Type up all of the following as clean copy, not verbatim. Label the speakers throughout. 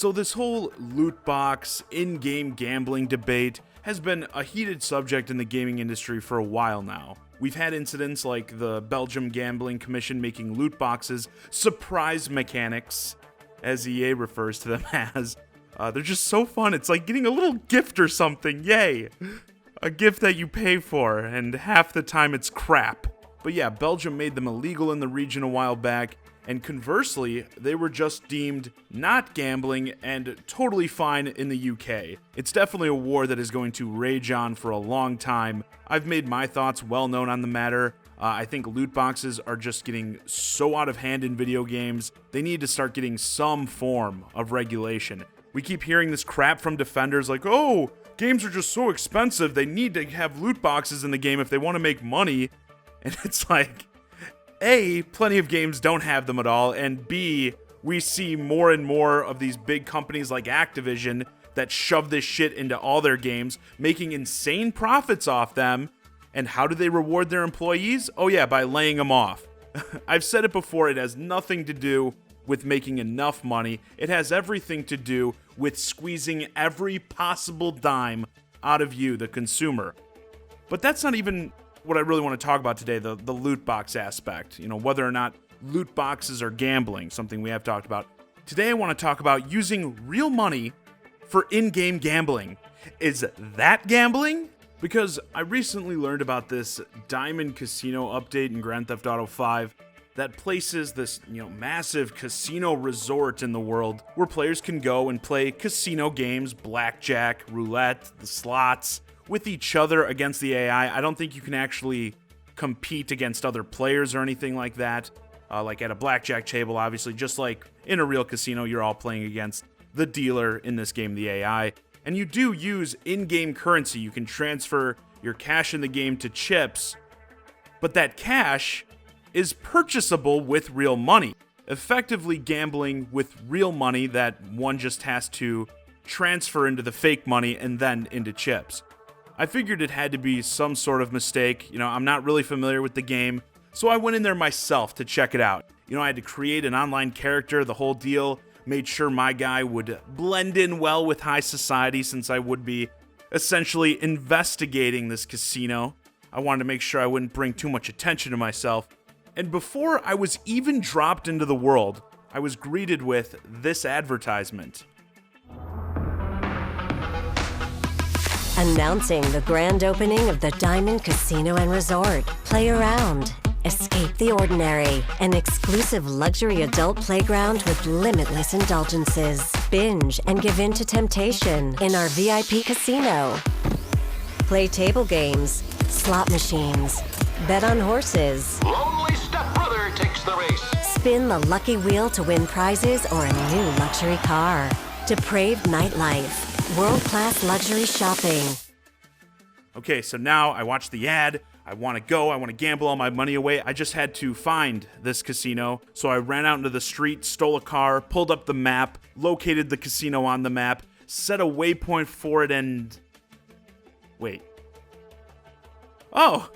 Speaker 1: So this whole loot box, in-game gambling debate has been a heated subject in the gaming industry for a while now. We've had incidents like the Belgium Gambling Commission making loot boxes surprise mechanics, as EA refers to them as. They're just so fun. It's like getting a little gift or something. Yay! A gift that you pay for, and half the time it's crap. But yeah, Belgium made them illegal in the region a while back, and conversely, they were just deemed not gambling and totally fine in the UK. It's definitely a war that is going to rage on for a long time. I've made my thoughts well known on the matter. I think loot boxes are just getting so out of hand in video games. They need to start getting some form of regulation. We keep hearing this crap from defenders like, oh, games are just so expensive, they need to have loot boxes in the game if they want to make money. And it's like, A, plenty of games don't have them at all, and B, we see more and more of these big companies like Activision that shove this shit into all their games, making insane profits off them. And how do they reward their employees? Oh yeah, by laying them off. I've said it before, it has nothing to do with making enough money. It has everything to do with squeezing every possible dime out of you, the consumer. But that's not even what I really want to talk about today, the loot box aspect. You know, whether or not loot boxes are gambling, something we have talked about. Today I want to talk about using real money for in-game gambling. Is that gambling? Because I recently learned about this Diamond Casino update in Grand Theft Auto 5 that places this, massive casino resort in the world where players can go and play casino games, blackjack, roulette, the slots, with each other against the AI. I don't think you can actually compete against other players or anything like that. Like at a blackjack table, obviously, just like in a real casino, you're all playing against the dealer, in this game, the AI. And you do use in-game currency. You can transfer your cash in the game to chips, but that cash is purchasable with real money. Effectively gambling with real money that one just has to transfer into the fake money and then into chips. I figured it had to be some sort of mistake. I'm not really familiar with the game, so I went in there myself to check it out. I had to create an online character, the whole deal, made sure my guy would blend in well with high society since I would be essentially investigating this casino. I wanted to make sure I wouldn't bring too much attention to myself. And before I was even dropped into the world, I was greeted with this advertisement.
Speaker 2: Announcing the grand opening of the Diamond Casino and Resort. Play around, escape the ordinary, an exclusive luxury adult playground with limitless indulgences. Binge and give in to temptation in our VIP casino. Play table games, slot machines, bet on horses.
Speaker 3: Lonely stepbrother takes the race.
Speaker 2: Spin the lucky wheel to win prizes or a new luxury car. Depraved nightlife. World-class luxury shopping.
Speaker 1: Okay, so now I watched the ad. I want to go. I want to gamble all my money away. I just had to find this casino. So I ran out into the street, stole a car, pulled up the map, located the casino on the map, set a waypoint for it, and... Wait. Oh,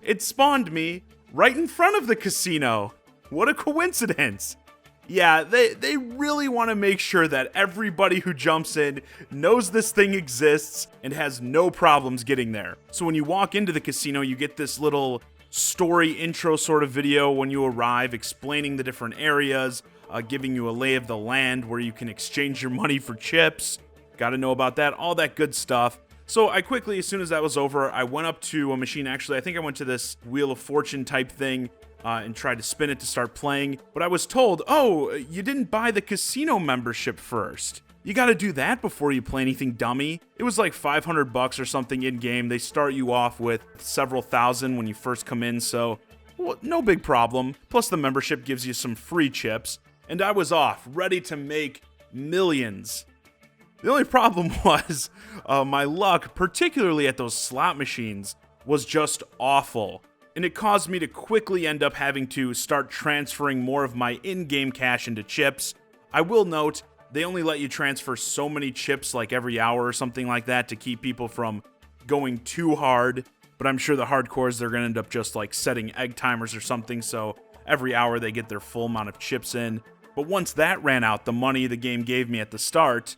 Speaker 1: it spawned me right in front of the casino. What a coincidence. Yeah, they really want to make sure that everybody who jumps in knows this thing exists and has no problems getting there. So when you walk into the casino, you get this little story intro sort of video when you arrive, explaining the different areas, giving you a lay of the land where you can exchange your money for chips. Got to know about that, all that good stuff. So I quickly, as soon as that was over, I went up to a machine. Actually, I think I went to this Wheel of Fortune type thing and tried to spin it to start playing. But I was told, oh, you didn't buy the casino membership first. You got to do that before you play anything dummy. It was like $500 or something in game. They start you off with several thousand when you first come in, so no big problem. Plus the membership gives you some free chips. And I was off, ready to make millions. The only problem was my luck, particularly at those slot machines, was just awful. And it caused me to quickly end up having to start transferring more of my in-game cash into chips. I will note, they only let you transfer so many chips like every hour or something like that to keep people from going too hard. But I'm sure the hardcores, they're going to end up just like setting egg timers or something, so every hour they get their full amount of chips in. But once that ran out, the money the game gave me at the start,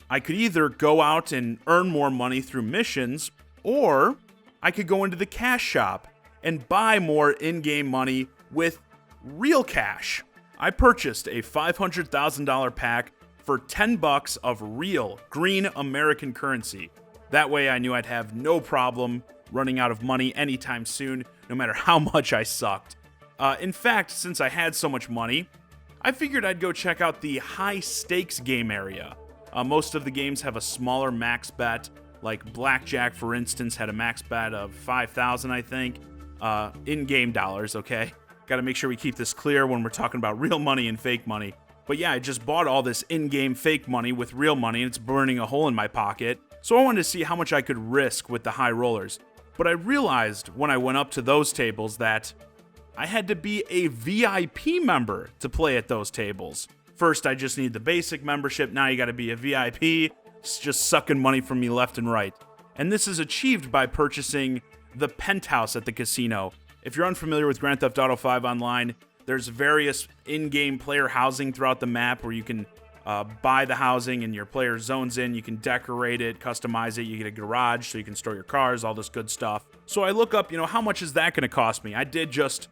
Speaker 1: I could either go out and earn more money through missions, or I could go into the cash shop and buy more in-game money with real cash. I purchased a $500,000 pack for $10 of real green American currency. That way I knew I'd have no problem running out of money anytime soon, no matter how much I sucked. In fact, since I had so much money, I figured I'd go check out the high stakes game area. Most of the games have a smaller max bet, like Blackjack, for instance, had a max bet of 5,000, I think, in-game dollars, okay? Gotta make sure we keep this clear when we're talking about real money and fake money. But yeah, I just bought all this in-game fake money with real money, and it's burning a hole in my pocket, so I wanted to see how much I could risk with the high rollers. But I realized when I went up to those tables that I had to be a VIP member to play at those tables. First, I just need the basic membership. Now you gotta be a VIP. It's just sucking money from me left and right. And this is achieved by purchasing the penthouse at the casino. If you're unfamiliar with Grand Theft Auto 5 Online, there's various in-game player housing throughout the map where you can buy the housing and your player zones in. You can decorate it, customize it. You get a garage so you can store your cars, all this good stuff. So I look up, how much is that going to cost me? I did just,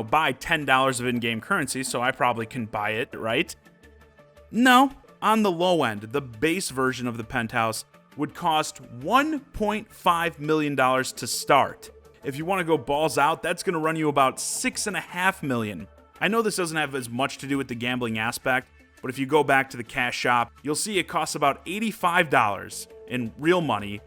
Speaker 1: buy $10 of in-game currency, so I probably can buy it, right? No, on the low end, the base version of the penthouse would cost $1.5 million to start. If you want to go balls out, that's going to run you about $6.5 million. I know this doesn't have as much to do with the gambling aspect, but if you go back to the cash shop, you'll see it costs about $85 in real money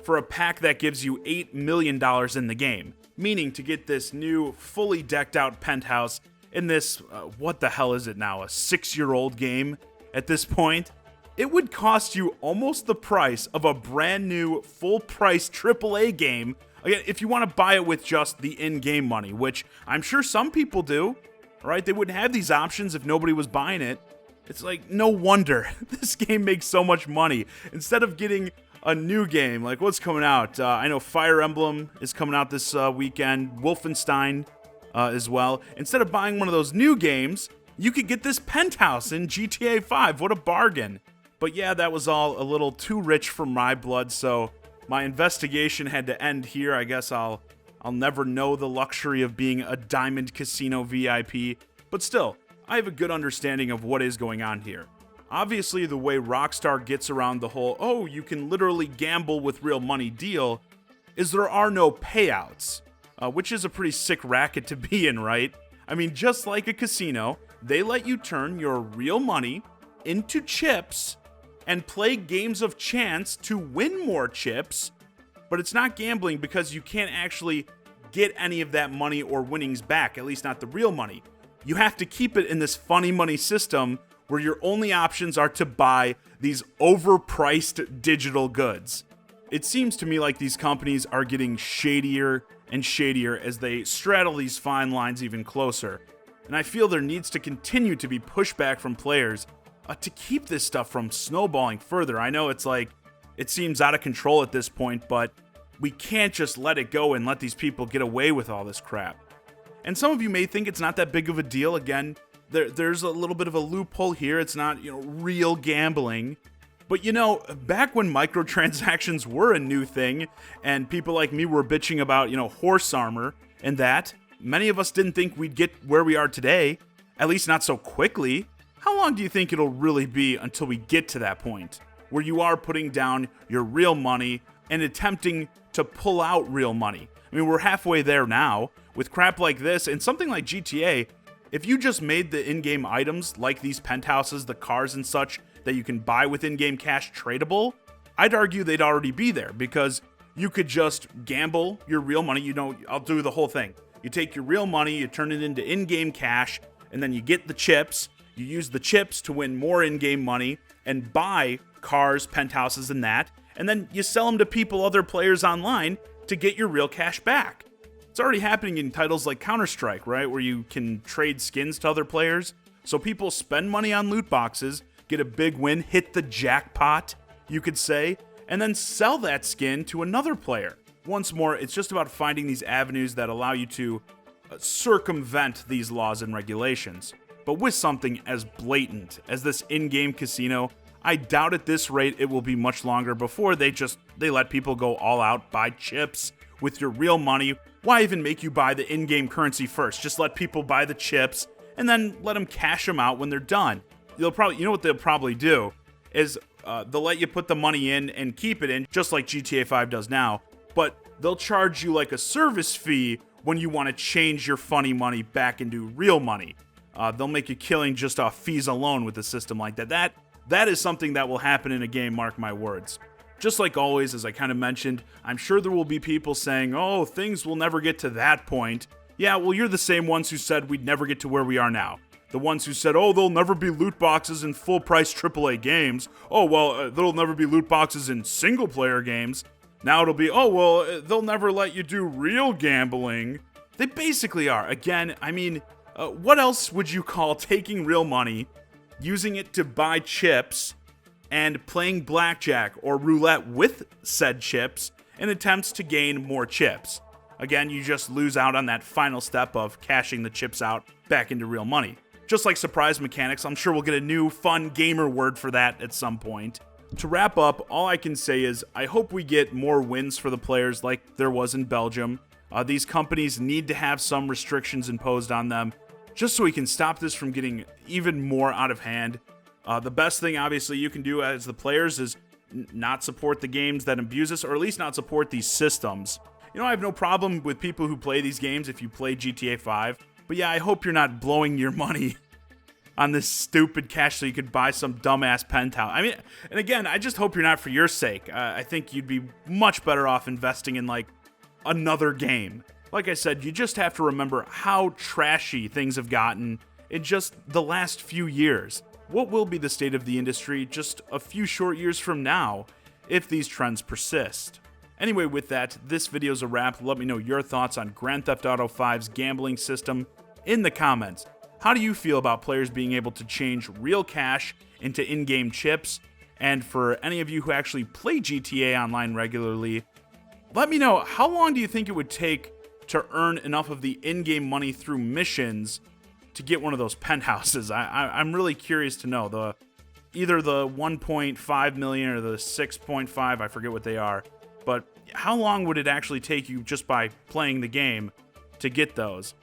Speaker 1: for a pack that gives you $8 million in the game. Meaning to get this new, fully decked out penthouse in this, what the hell is it now, a 6-year-old game at this point? It would cost you almost the price of a brand new, full-price AAA game. Again, if you want to buy it with just the in-game money, which I'm sure some people do, right? They wouldn't have these options if nobody was buying it. It's like, no wonder this game makes so much money. Instead of getting a new game, like what's coming out? I know Fire Emblem is coming out this weekend, Wolfenstein as well. Instead of buying one of those new games, you could get this penthouse in GTA 5. What a bargain. But yeah, that was all a little too rich for my blood, so my investigation had to end here. I guess I'll never know the luxury of being a Diamond Casino VIP, but still, I have a good understanding of what is going on here. Obviously, the way Rockstar gets around the whole, you can literally gamble with real money deal, is there are no payouts, which is a pretty sick racket to be in, right? I mean, just like a casino, they let you turn your real money into chips and play games of chance to win more chips, but it's not gambling because you can't actually get any of that money or winnings back, at least not the real money. You have to keep it in this funny money system where your only options are to buy these overpriced digital goods. It seems to me like these companies are getting shadier and shadier as they straddle these fine lines even closer. And I feel there needs to continue to be pushback from players to keep this stuff from snowballing further. I know it's like, it seems out of control at this point, but we can't just let it go and let these people get away with all this crap. And some of you may think it's not that big of a deal. Again, there's a little bit of a loophole here. It's not, real gambling. But back when microtransactions were a new thing and people like me were bitching about, horse armor and that, many of us didn't think we'd get where we are today, at least not so quickly. How long do you think it'll really be until we get to that point where you are putting down your real money and attempting to pull out real money? I mean, we're halfway there now with crap like this and something like GTA. If you just made the in-game items like these penthouses, the cars and such that you can buy with in-game cash tradable, I'd argue they'd already be there because you could just gamble your real money. I'll do the whole thing. You take your real money, you turn it into in-game cash, and then you get the chips. You use the chips to win more in-game money and buy cars, penthouses, and that. And then you sell them to people, other players online, to get your real cash back. It's already happening in titles like Counter-Strike, right? Where you can trade skins to other players. So people spend money on loot boxes, get a big win, hit the jackpot, you could say, and then sell that skin to another player. Once more, it's just about finding these avenues that allow you to circumvent these laws and regulations. but with something as blatant as this in-game casino, I doubt at this rate it will be much longer before they let people go all out, buy chips with your real money. Why even make you buy the in-game currency first? Just let people buy the chips and then let them cash them out when they're done. You know what they'll probably do is they'll let you put the money in and keep it in, just like GTA 5 does now, but they'll charge you like a service fee when you want to change your funny money back into real money. They'll make you killing just off fees alone with a system like that. That is something that will happen in a game, mark my words. Just like always, as I kind of mentioned, I'm sure there will be people saying, oh, things will never get to that point. Yeah, well, you're the same ones who said we'd never get to where we are now. The ones who said, oh, there'll never be loot boxes in full-price AAA games. Oh, well, there'll never be loot boxes in single-player games. Now it'll be, oh, well, they'll never let you do real gambling. They basically are. Again, I mean, what else would you call taking real money, using it to buy chips, and playing blackjack or roulette with said chips in attempts to gain more chips? Again, you just lose out on that final step of cashing the chips out back into real money. Just like surprise mechanics, I'm sure we'll get a new fun gamer word for that at some point. To wrap up, all I can say is I hope we get more wins for the players like there was in Belgium. These companies need to have some restrictions imposed on them just so we can stop this from getting even more out of hand. The best thing, obviously, you can do as the players is not support the games that abuse us, or at least not support these systems. You know, I have no problem with people who play these games if you play GTA 5. But yeah, I hope you're not blowing your money on this stupid cash so you could buy some dumbass penthouse. I mean, and again, I just hope you're not for your sake. I think you'd be much better off investing in, like, another game. Like I said, you just have to remember how trashy things have gotten in just the last few years. What will be the state of the industry just a few short years from now if these trends persist? Anyway, with that, this video's a wrap. Let me know your thoughts on Grand Theft Auto 5's gambling system in the comments. How do you feel about players being able to change real cash into in-game chips? And for any of you who actually play GTA Online regularly, let me know, how long do you think it would take to earn enough of the in-game money through missions to get one of those penthouses? I'm really curious to know. Either the 1.5 million or the 6.5, I forget what they are. But how long would it actually take you just by playing the game to get those?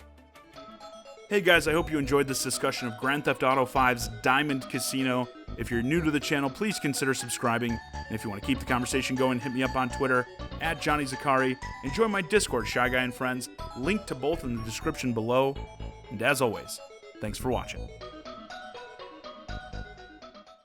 Speaker 1: Hey guys, I hope you enjoyed this discussion of Grand Theft Auto 5's Diamond Casino. If you're new to the channel, please consider subscribing. And if you want to keep the conversation going, hit me up on Twitter, @JohnnyZakari, and join my Discord, ChiGuy and Friends, linked to both in the description below. And as always, thanks for watching.